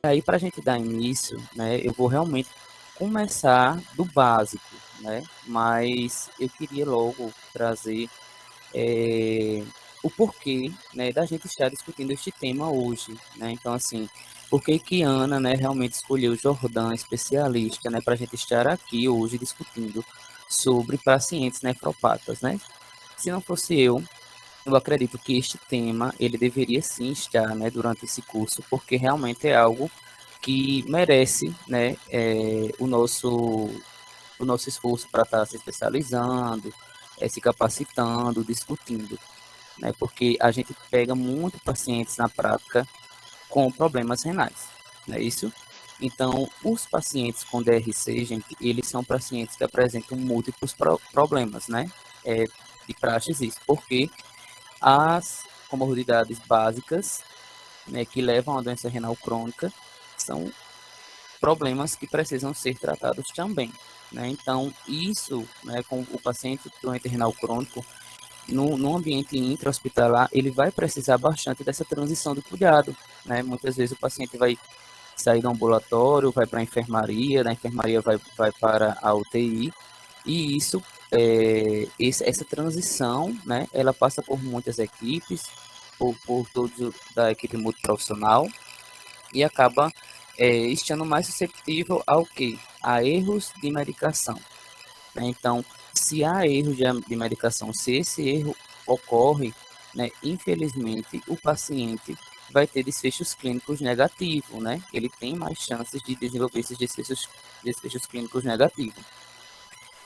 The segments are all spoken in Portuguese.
aí, para a gente dar início, né, eu vou realmente começar do básico, né, mas eu queria logo trazer o porquê, né, da gente estar discutindo este tema hoje, né? Então, assim, por que que Ana, né, realmente escolheu Jordã, especialista, né, para a gente estar aqui hoje discutindo sobre pacientes nefropatas, né? Se não fosse eu acredito que este tema ele deveria sim estar, né, durante esse curso, porque realmente é algo que merece, né, o nosso esforço para estar se especializando, se capacitando, discutindo, né? Porque a gente pega muito pacientes na prática com problemas renais, não é isso? Então, os pacientes com DRC, gente, eles são pacientes que apresentam múltiplos problemas, né? De praxis isso, porque as comorbidades básicas, né, que levam à doença renal crônica, são problemas que precisam ser tratados também, né? Então, isso, né, com o paciente doente renal crônico, no ambiente intra-hospitalar, ele vai precisar bastante dessa transição do cuidado, né? Muitas vezes o paciente vai sair do ambulatório, vai para a enfermaria, da enfermaria vai para a UTI, e isso, essa transição, né, ela passa por muitas equipes, por todos da equipe multiprofissional, e acaba estando mais suscetível ao que? A erros de medicação, né? Então, se há erro de medicação, se esse erro ocorre, né, infelizmente, o paciente vai ter desfechos clínicos negativos, né? Ele tem mais chances de desenvolver esses desfechos clínicos negativos.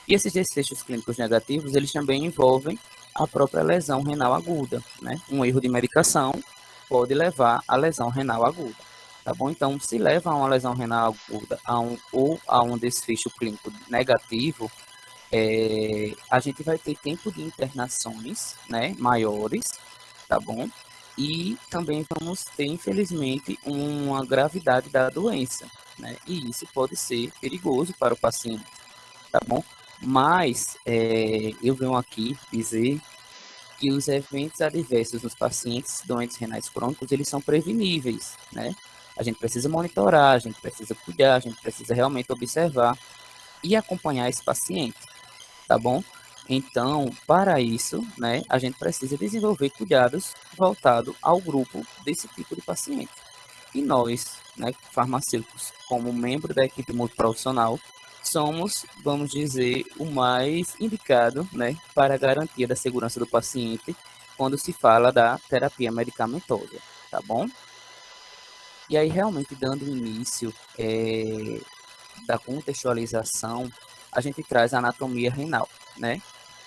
E esses desfechos clínicos negativos, eles também envolvem a própria lesão renal aguda, né? Um erro de medicação pode levar à lesão renal aguda, tá bom? Então, se leva a uma lesão renal aguda ou a um desfecho clínico negativo, a gente vai ter tempo de internações, né, maiores, tá bom? E também vamos ter, infelizmente, uma gravidade da doença, né? E isso pode ser perigoso para o paciente, tá bom? Mas eu venho aqui dizer que os eventos adversos nos pacientes doentes renais crônicos, eles são preveníveis, né? A gente precisa monitorar, a gente precisa cuidar, a gente precisa realmente observar e acompanhar esse paciente, tá bom? Então, para isso, né, a gente precisa desenvolver cuidados voltados ao grupo desse tipo de paciente. E nós, né, farmacêuticos, como membro da equipe multiprofissional, somos, vamos dizer, o mais indicado, né, para a garantia da segurança do paciente quando se fala da terapia medicamentosa, tá bom? E aí, realmente, dando início da contextualização, a gente traz a anatomia renal, né?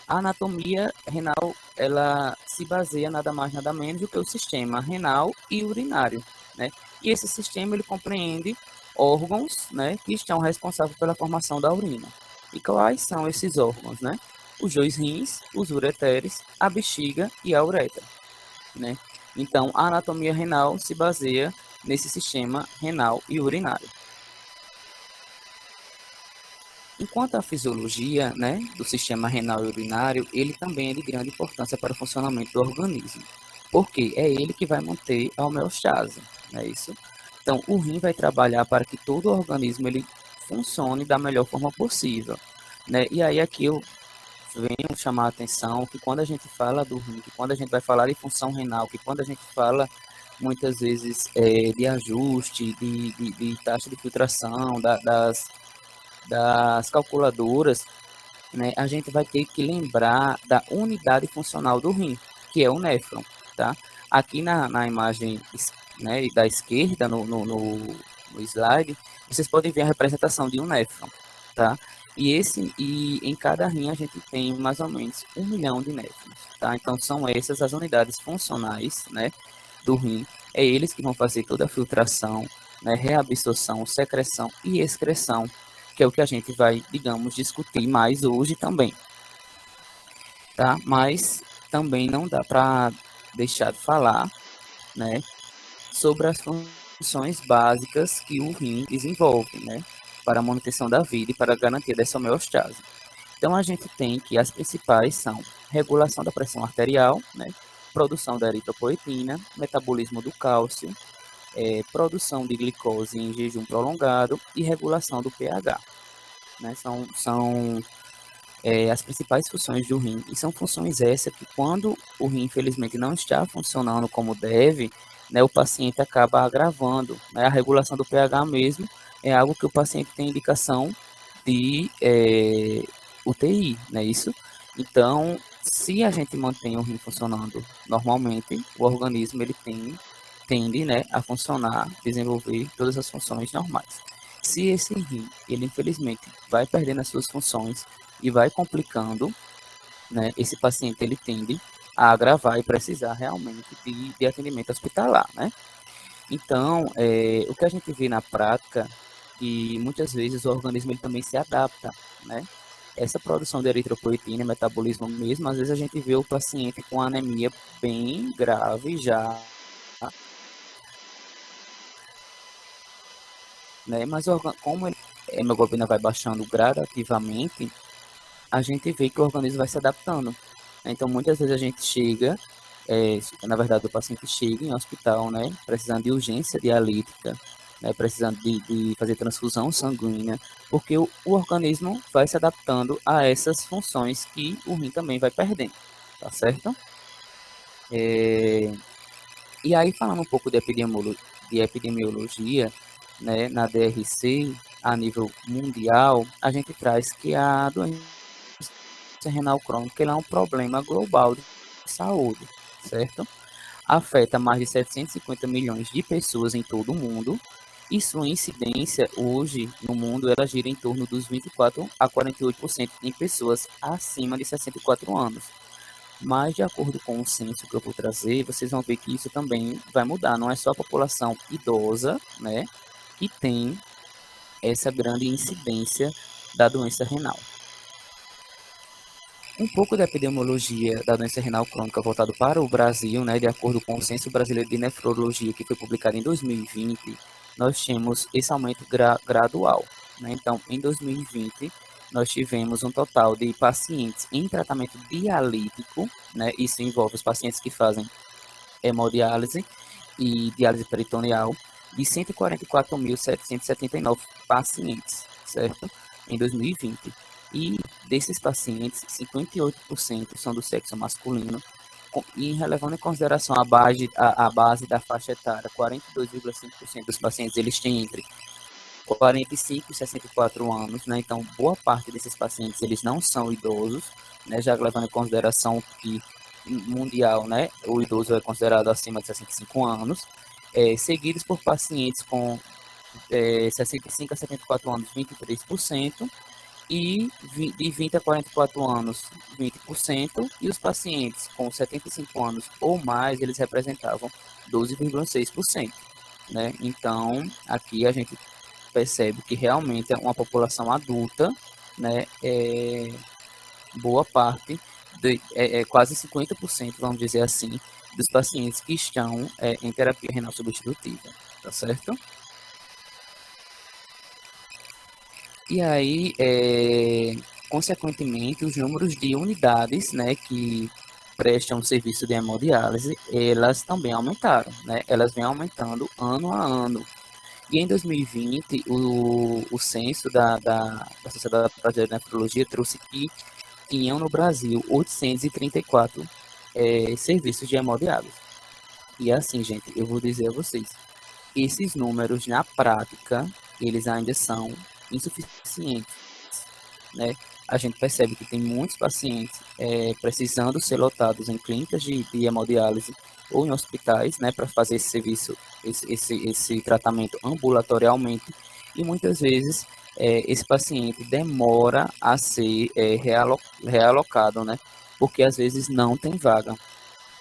A anatomia renal, ela se baseia nada mais nada menos do que o sistema renal e urinário, né? E esse sistema ele compreende órgãos, né, que estão responsáveis pela formação da urina. E quais são esses órgãos, né? Os dois rins, os ureteres, a bexiga e a uretra, né? Então, a anatomia renal se baseia nesse sistema renal e urinário. Enquanto a fisiologia, né, do sistema renal e urinário, ele também é de grande importância para o funcionamento do organismo, porque é ele que vai manter a homeostase, não é isso? Então, o rim vai trabalhar para que todo o organismo ele funcione da melhor forma possível, né? E aí aqui eu venho chamar a atenção que quando a gente fala do rim, que quando a gente vai falar de função renal, que quando a gente fala muitas vezes de ajuste, de taxa de filtração, das calculadoras, né, a gente vai ter que lembrar da unidade funcional do rim, que é o néfron, tá? Aqui na imagem, né, da esquerda, no slide, vocês podem ver a representação de um néfron, tá? E em cada rim a gente tem mais ou menos 1 milhão de néfrons, tá? Então são essas as unidades funcionais, né, do rim. É eles que vão fazer toda a filtração, né, reabsorção, secreção e excreção, que é o que a gente vai, digamos, discutir mais hoje também, tá? Mas também não dá para deixar de falar, né, sobre as funções básicas que o rim desenvolve, né, para a manutenção da vida e para a garantia dessa homeostase. Então a gente tem que as principais são regulação da pressão arterial, né, produção da eritropoetina, metabolismo do cálcio, produção de glicose em jejum prolongado e regulação do pH. Né? São as principais funções do rim, e são funções essas que, quando o rim, infelizmente, não está funcionando como deve, né, o paciente acaba agravando. Né? A regulação do pH mesmo é algo que o paciente tem indicação de UTI, não é isso? Então, se a gente mantém o rim funcionando normalmente, o organismo tende, né, a funcionar, desenvolver todas as funções normais. Se esse rim, ele infelizmente vai perdendo as suas funções e vai complicando, né, esse paciente ele tende a agravar e precisar realmente de atendimento hospitalar, né? Então, o que a gente vê na prática, que muitas vezes o organismo ele também se adapta, né? Essa produção de eritropoetina, metabolismo mesmo, às vezes a gente vê o paciente com anemia bem grave já, né? Mas como a hemoglobina vai baixando gradativamente, a gente vê que o organismo vai se adaptando. Então, muitas vezes a gente chega, na verdade, o paciente chega em hospital, né, precisando de urgência dialítica, né, precisando de fazer transfusão sanguínea, porque o organismo vai se adaptando a essas funções que o rim também vai perdendo, tá certo? É, e aí, falando um pouco de epidemiologia, né, na DRC, a nível mundial, a gente traz que a doença renal crônica é um problema global de saúde, certo? Afeta mais de 750 milhões de pessoas em todo o mundo, e sua incidência hoje no mundo ela gira em torno dos 24 a 48% em pessoas acima de 64 anos. Mas, de acordo com o censo que eu vou trazer, vocês vão ver que isso também vai mudar. Não é só a população idosa, né, que tem essa grande incidência da doença renal. Um pouco da epidemiologia da doença renal crônica voltado para o Brasil, né, de acordo com o Censo Brasileiro de Nefrologia, que foi publicado em 2020, nós tínhamos esse aumento gradual. Né? Então, em 2020, nós tivemos um total de pacientes em tratamento dialítico, né? Isso envolve os pacientes que fazem hemodiálise e diálise peritoneal, de 144.779 pacientes, certo? Em 2020. E desses pacientes, 58% são do sexo masculino, e levando em consideração a base da faixa etária, 42,5% dos pacientes eles têm entre 45 e 64 anos, né? Então, boa parte desses pacientes eles não são idosos, né? Já levando em consideração que mundial, né? O idoso é considerado acima de 65 anos, seguidos por pacientes com 65 a 74 anos, 23%, e de 20 a 44 anos, 20%, e os pacientes com 75 anos ou mais, eles representavam 12,6%. Né? Então, aqui a gente percebe que realmente é uma população adulta, né? Boa parte, quase 50%, vamos dizer assim, dos pacientes que estão em terapia renal substitutiva, tá certo? E aí, consequentemente, os números de unidades, né, que prestam serviço de hemodiálise, elas também aumentaram, né? Elas vêm aumentando ano a ano. E em 2020, o censo da Sociedade Brasileira de Nefrologia trouxe que tinham no Brasil 834 serviços de hemodiálise. E assim, gente, eu vou dizer a vocês, esses números na prática, eles ainda são insuficientes, né? A gente percebe que tem muitos pacientes precisando ser lotados em clínicas de hemodiálise ou em hospitais, né, para fazer esse serviço, esse tratamento ambulatorialmente, e muitas vezes esse paciente demora a ser realocado, né, porque às vezes não tem vaga.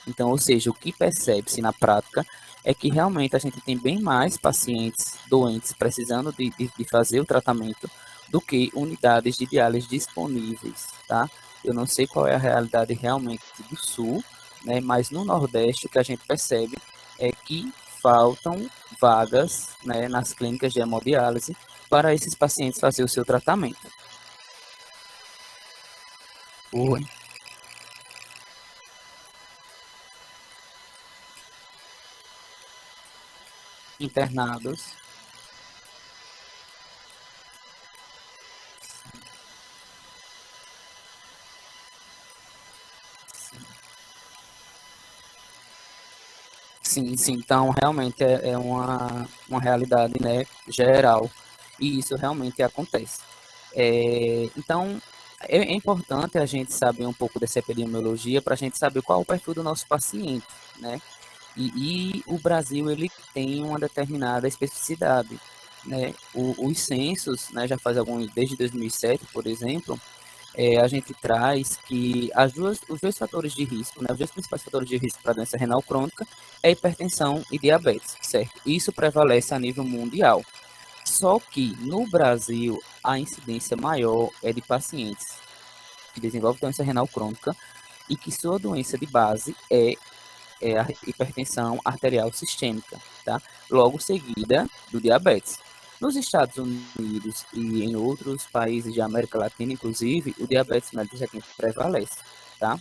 Então, ou seja, o que percebe-se na prática é que realmente a gente tem bem mais pacientes doentes precisando de fazer o tratamento do que unidades de diálise disponíveis, tá? Eu não sei qual é a realidade realmente do Sul, né? Mas no Nordeste o que a gente percebe é que faltam vagas, né, nas clínicas de hemodiálise para esses pacientes fazer o seu tratamento. Oi. internados. Sim, sim, então realmente é uma realidade, né, geral, e isso realmente acontece. Então, é importante a gente saber um pouco dessa epidemiologia para a gente saber qual é o perfil do nosso paciente, né? E o Brasil ele tem uma determinada especificidade, né? Os censos, né, já faz alguns desde 2007, por exemplo, a gente traz que os dois fatores de risco, né, os dois principais fatores de risco para a doença renal crônica é hipertensão e diabetes, certo? Isso prevalece a nível mundial. Só que no Brasil a incidência maior é de pacientes que desenvolvem doença renal crônica e que sua doença de base é a hipertensão arterial sistêmica, tá? Logo seguida do diabetes. Nos Estados Unidos e em outros países de América Latina, inclusive, o diabetes mellitus é quem prevalece, tá?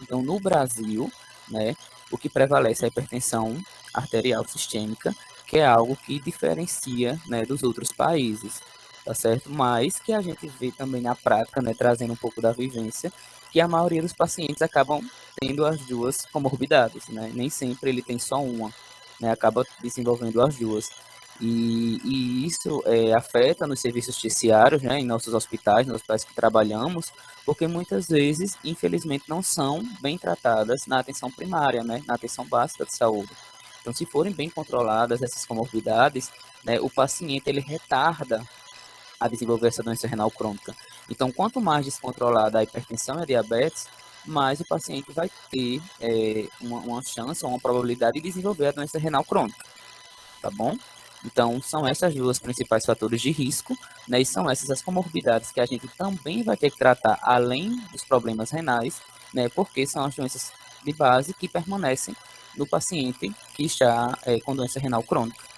Então, no Brasil, né, o que prevalece é a hipertensão arterial sistêmica, que é algo que diferencia, né, dos outros países, tá certo? Mas que a gente vê também na prática, né, trazendo um pouco da vivência, que a maioria dos pacientes acabam tendo as duas comorbidades, né? Nem sempre ele tem só uma, né? Acaba desenvolvendo as duas. E isso afeta nos serviços terciários, né, em nossos hospitais, nos hospitais que trabalhamos, porque muitas vezes, infelizmente, não são bem tratadas na atenção primária, né, na atenção básica de saúde. Então, se forem bem controladas essas comorbidades, né, o paciente ele retarda a desenvolver essa doença renal crônica. Então, quanto mais descontrolada a hipertensão e a diabetes, mais o paciente vai ter uma chance ou uma probabilidade de desenvolver a doença renal crônica, tá bom? Então, são essas duas principais fatores de risco, né? E são essas as comorbidades que a gente também vai ter que tratar, além dos problemas renais, né? Porque são as doenças de base que permanecem no paciente que está com doença renal crônica.